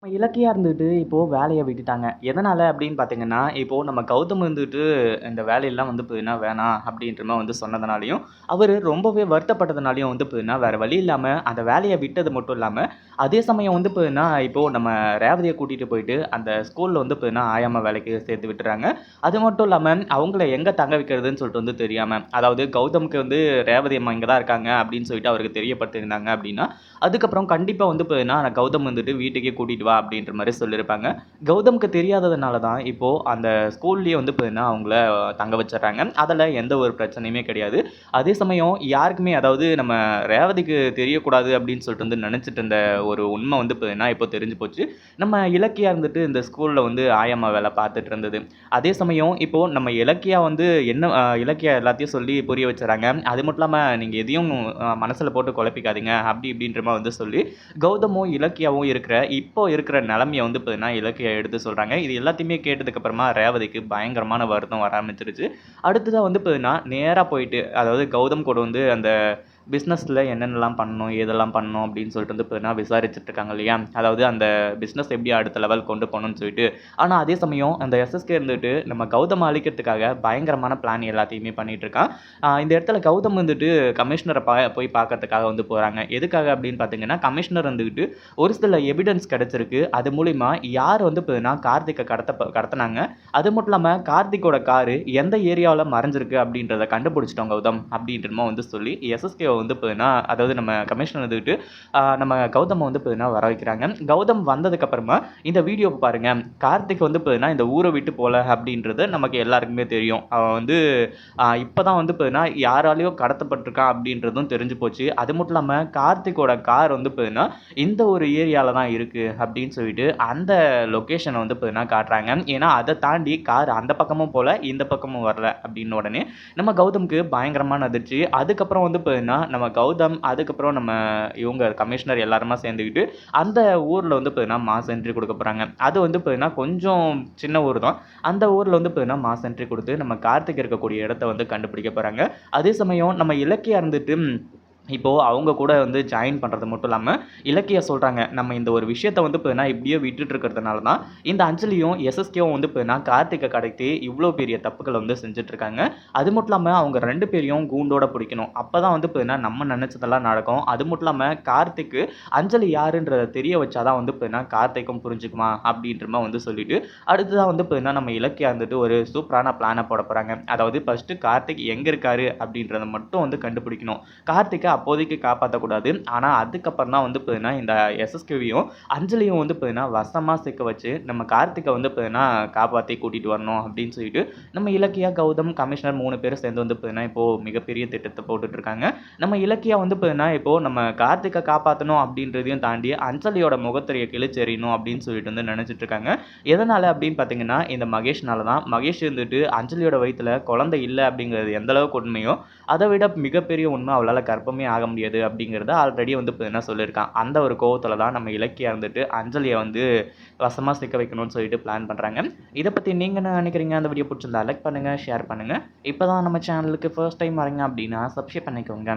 நம்ம இலக்கியா இருந்துட்டு இப்போ வேலைய விட்டுட்டாங்க. எதனால அப்படின்னு பார்த்தீங்கன்னா, இப்போ நம்ம கௌதம் வந்துட்டு இந்த வேலையெல்லாம் வந்து பார்த்தீங்கன்னா வேணாம் அப்படின்ற மாரி வந்து சொன்னதுனாலயும், அவரு ரொம்பவே வருத்தப்பட்டதுனாலயும் வந்து பார்த்தீங்கன்னா, வேற வழி இல்லாம அந்த வேலைய விட்டது மட்டும் இல்லாம, அதே சமயம் வந்து பார்த்தீங்கன்னா, இப்போ நம்ம ரேவதிய கூட்டிட்டு போயிட்டு அந்த ஸ்கூல்ல வந்து பார்த்தீங்கன்னா, ஆயாம்மா வேலைக்கு சேர்த்து விட்டுறாங்க. அது மட்டும் இல்லாம அவங்கள எங்க தங்க வைக்கிறதுன்னு சொல்லிட்டு வந்து தெரியாம, அதாவது கௌதம்க்கு வந்து ரேவதி அம்மா இங்க தான் இருக்காங்க அப்படின்னு சொல்லிட்டு அவருக்கு தெரியப்படுத்தியிருந்தாங்க அப்படின்னா, அதுக்கப்புறம் கண்டிப்பா வந்து பார்த்தீங்கன்னா, கௌதம் வந்துட்டு வீட்டுக்கே கூட்டிட்டு வா அப்படின்ற மாரி சொல்லியிருப்பாங்க. கௌதம்க்கு தெரியாததுனால தான் இப்போ அந்த ஸ்கூல்லயே வந்து பார்த்தீங்கன்னா, அவங்கள தங்க வச்சுர்றாங்க. அதுல எந்த ஒரு பிரச்சனையுமே கிடையாது. அதே சமயம் யாருக்குமே அதாவது நம்ம ரேவதிக்கு தெரியக்கூடாது அப்படின்னு சொல்லிட்டு வந்து நெனச்சுட்டு இருந்த ஒரு உண்ம வந்து பார்த்தீங்கன்னா, இப்போ தெரிஞ்சு போச்சு. நம்ம இலக்கியா இருந்துட்டு இந்த ஸ்கூல்ல வந்து ஆயம்மா வேல பார்த்துட்டு இருந்தது. அதே சமயம் இப்போ நம்ம இலக்கியா வந்து என்ன இலக்கியா எல்லாத்தையும் சொல்லி புரிய வச்சுர்றாங்க. அது மட்டும் இல்லாம நீங்க எதையும் மனசுல போட்டு குழப்பிக்காதீங்க. அப்படி இப்படின்ற மாரி வந்து சொல்லி, கௌதமும், இலக்கியாவும் இப்போ இருக்கிற நெலைமைய வந்து பார்த்தீங்கன்னா, இலக்கியா எடுத்து சொல்றாங்க. இது எல்லாத்தையுமே கேட்டதுக்கு அப்புறமா ரேவதிக்கு பயங்கரமான வருத்தம் வர ஆரம்பிச்சுருச்சு. அடுத்ததா வந்து பார்த்தீங்கன்னா, நேரா போயிட்டு அதாவது கௌதம் கூட வந்து அந்த பிசினஸ்ல என்னென்னலாம் பண்ணணும், ஏதெல்லாம் பண்ணணும் அப்படின்னு சொல்லிட்டு வந்து பார்த்தீங்கன்னா, விசாரிச்சுட்டு இருக்காங்க இல்லையா? அதாவது அந்த பிசினஸ் எப்படி அடுத்த லெவல் கொண்டு போணும்னு சொல்லிட்டு. ஆனா அதே சமயம் அந்த எஸ்எஸ்கே இருந்துட்டு நம்ம கௌதம அழிக்கிறதுக்காக பயங்கரமான பிளான் எல்லாத்தையுமே பண்ணிட்டு இருக்கான். இந்த இடத்துல கௌதம் வந்துட்டு கமிஷனர போய் பார்க்கறதுக்காக வந்து போறாங்க. எதுக்காக அப்படின்னு பார்த்தீங்கன்னா, கமிஷனர் வந்துகிட்டு ஒரு சில எவிடன்ஸ் கிடைச்சிருக்கு. அது மூலியமா யார் வந்து பார்த்தீங்கன்னா, கார்த்திக்க கடத்துனாங்க. அது மட்டும் இல்லாம கார்த்திக்கோட காரு எந்த ஏரியாவுல மறைஞ்சிருக்கு அப்படின்றத கண்டுபிடிச்சுட்டோம் கௌதம் அப்படின்ற மாரி வந்து சொல்லி எஸ்எஸ்கே வந்து பார்த்தீங்கன்னா, அதாவது நம்ம கமிஷனர் வந்துகிட்டு நம்ம கௌதம வந்து பார்த்தீங்கன்னா வர வைக்கிறாங்க. கௌதம் வந்ததுக்கு அப்புறமா இந்த வீடியோவ பாருங்க. கார்த்திக் வந்து பார்த்தீங்கன்னா இந்த ஊர விட்டு போல அப்படின்றது நமக்கு எல்லாருக்குமே தெரியும். அவன் வந்து இப்பதான் வந்து பார்த்தீங்கன்னா யாராலயோ கடத்தப்பட்டிருக்கான் அப்படின்றதும் தெரிஞ்சு போச்சு. அது மட்டும் இல்லாம கார்த்திக்கோட கார் வந்து பார்த்தீங்கன்னா இந்த ஒரு ஏரியால தான் இருக்கு அப்படின்னு சொல்லிட்டு அந்த லொகேஷன வந்து பார்த்தீங்கன்னா காட்டுறாங்க. ஏன்னா அத தாண்டி கார் அந்த பக்கமும் போல, இந்த பக்கமும் வரல அப்படின்ன உடனே நம்ம கௌதம்க்கு பயங்கரமான அதிர்ச்சி. அதுக்கப்புறம் வந்து பார்த்தீங்கன்னா, நம்ம கௌதம் அதுக்கப்புறம் நம்ம இவங்க கமிஷனர் எல்லாருமா சேர்ந்துக்கிட்டு அந்த ஊர்ல வந்து பார்த்தீங்கன்னா மாஸ் என்ட்ரி குடுக்க போறாங்க. அது வந்து பார்த்தீங்கன்னா கொஞ்சம் சின்ன ஊர் தான். அந்த ஊர்ல வந்து பார்த்தீங்கன்னா மாஸ் என்ட்ரி குடுத்து நம்ம கார்த்திக் இருக்கக்கூடிய இடத்த வந்து கண்டுபிடிக்க போறாங்க. அதே சமயம் நம்ம இலக்கியா இருந்துட்டு இப்போ அவங்க கூட வந்து ஜாயின் பண்றது மட்டும் இல்லாம, இலக்கியா சொல்றாங்க. நம்ம இந்த ஒரு விஷயத்த வந்து பார்த்தீங்கன்னா, இப்படியே விட்டுட்டு இருக்கிறதுனால தான், இந்த அஞ்சலியும், எஸ்எஸ்கேவும் வந்து பார்த்தீங்கன்னா, கார்த்திக்க கடத்தி இவ்ளோ பெரிய தப்புக்கள வந்து செஞ்சுட்டு இருக்காங்க. அது மட்டும் இல்லாம அவங்க 2 பேரையும் கூண்டோட புடிக்கணும். அப்பதான் வந்து பார்த்தீங்கன்னா, நம்ம நெனச்சதெல்லாம் நடக்கும். அது மட்டும் இல்லாம கார்த்திக்கு அஞ்சலி யாருன்றத தெரிய வச்சா தான் வந்து பார்த்தீங்கன்னா, கார்த்திக்கும் புரிஞ்சுக்குவான் அப்படின்ற மாரி வந்து சொல்லிட்டு, அடுத்ததா வந்து பார்த்தீங்கன்னா, நம்ம இலக்கியா வந்துட்டு ஒரு சூப்பரான பிளான போட போறாங்க. அதாவது ஃபர்ஸ்ட்டு கார்த்திக் எங்க இருக்காரு அப்படின்றத மட்டும் வந்து கண்டுபிடிக்கணும். கார்த்திக்க அப்போதைக்கு காப்பாத்தக்கூடாது. ஆனா, அதுக்கப்புறம் தான் வந்து பார்த்தீங்கன்னா, இந்த எஸ்எஸ்கேவையும், அஞ்சலியும் வந்து பார்த்தீங்கன்னா, வசமா சிக்க வச்சு, நம்ம கார்த்திக்க வந்து பார்த்தீங்கன்னா, காப்பாத்தி கூட்டிட்டு வரணும் அப்படின்னு சொல்லிட்டு, நம்ம இலக்கியா, கௌதம், கமிஷனர் 3 பேரும் சேர்ந்து வந்து பார்த்தீங்கன்னா, இப்போ மிகப்பெரிய திட்டத்த போட்டுட்டு இருக்காங்க. நம்ம இலக்கியா வந்து பார்த்தீங்கன்னா, இப்போ நம்ம கார்த்திக்க காப்பாத்தணும் அப்படின்றதையும் தாண்டி, அஞ்சலியோட முகத்திரைய கிழிச்செறியணும் அப்படின்னு சொல்லிட்டு வந்து நெனச்சிட்டு இருக்காங்க. எதனால அப்படின்னு பார்த்தீங்கன்னா, இந்த மகேஷ்னால தான். மகேஷ் இருந்துட்டு அஞ்சலியோட வயித்துல குழந்தை இல்ல அப்படிங்கிறது எந்த அளவுக்கு உண்மையோ, அத விட மிகப்பெரிய உண்மை அவளால கர்ப்பமே ஆக முடியாது அப்படிங்கிறத ஆல்ரெடி வந்து பார்த்தீங்கன்னா சொல்லியிருக்கான். அந்த ஒரு கோவத்துல தான் நம்ம இலக்கியா இருந்துட்டு அஞ்சலிய வந்து வசமா சிக்க வைக்கணும்னு சொல்லிட்டு பிளான் பண்றாங்க. இத பத்தி நீங்க என்ன நினைக்கிறீங்க? அந்த வீடியோ புடிச்சிருந்தா லைக் பண்ணுங்க, ஷேர் பண்ணுங்க. இப்பதான் நம்ம சேனலுக்கு ஃபர்ஸ்ட் டைம் வரீங்க அப்படின்னா சப்ஸ்கிரைப் பண்ணிக்கோங்க.